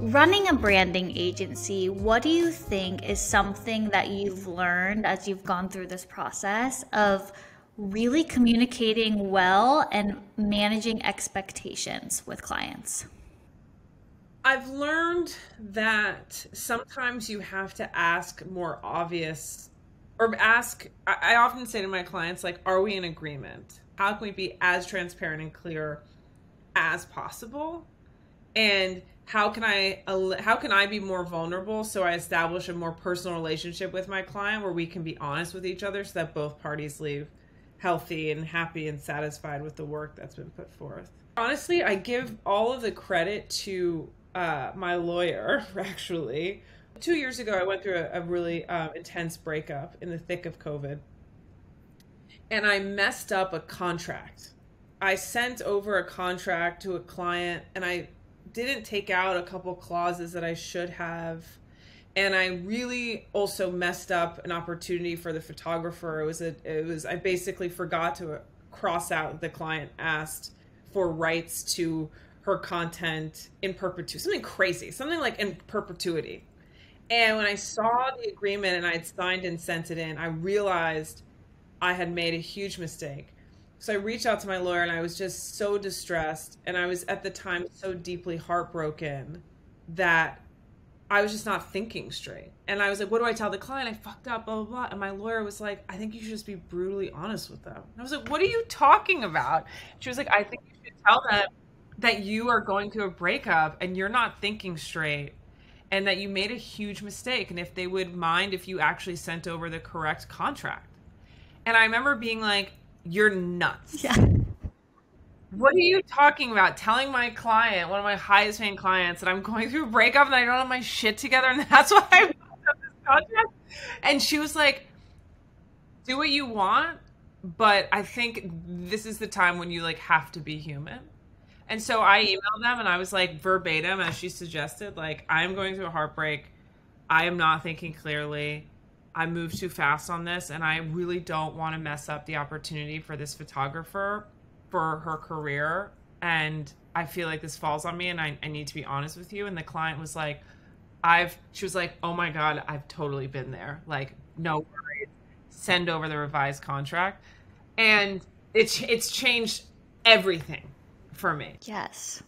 Running a branding agency, what do you think is something that you've learned as you've gone through this process of really communicating well and managing expectations with clients? I've learned that sometimes you have to ask more obvious, or ask, I often say to my clients, like, are we in agreement? How can we be as transparent and clear as possible? And how can I be more vulnerable so I establish a more personal relationship with my client where we can be honest with each other so that both parties leave healthy and happy and satisfied with the work that's been put forth. Honestly, I give all of the credit to my lawyer, actually. 2 years ago, I went through a really intense breakup in the thick of COVID, and I messed up a contract. I sent over a contract to a client, and I didn't take out a couple clauses that I should have. And I really also messed up an opportunity for the photographer. I basically forgot to cross out the client asked for rights to her content in perpetuity, something crazy, something like in perpetuity. And when I saw the agreement and I had signed and sent it in, I realized I had made a huge mistake. So I reached out to my lawyer and I was just so distressed. And I was at the time so deeply heartbroken that I was just not thinking straight. And I was like, what do I tell the client? I fucked up, blah, blah, blah. And my lawyer was like, I think you should just be brutally honest with them. And I was like, what are you talking about? She was like, I think you should tell them that you are going through a breakup and you're not thinking straight and that you made a huge mistake. And if they would mind if you actually sent over the correct contract. And I remember being like, you're nuts. Yeah. What are you talking about? Telling my client, one of my highest paying clients, that I'm going through a breakup and I don't have my shit together and that's why I fucked up this contract. And she was like, do what you want, but I think this is the time when you like have to be human. And so I emailed them and I was like verbatim, as she suggested, like, I'm going through a heartbreak. I am not thinking clearly. I moved too fast on this and I really don't want to mess up the opportunity for this photographer for her career. And I feel like this falls on me and I need to be honest with you. And the client was like, she was like, oh my God, I've totally been there. Like, no worries. Send over the revised contract. And it's changed everything for me. Yes.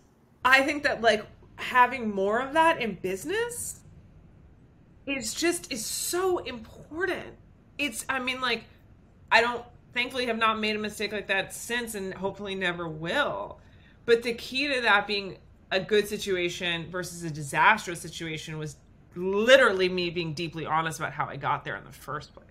I think that like having more of that in business is so important. I don't thankfully have not made a mistake like that since and hopefully never will. But the key to that being a good situation versus a disastrous situation was literally me being deeply honest about how I got there in the first place.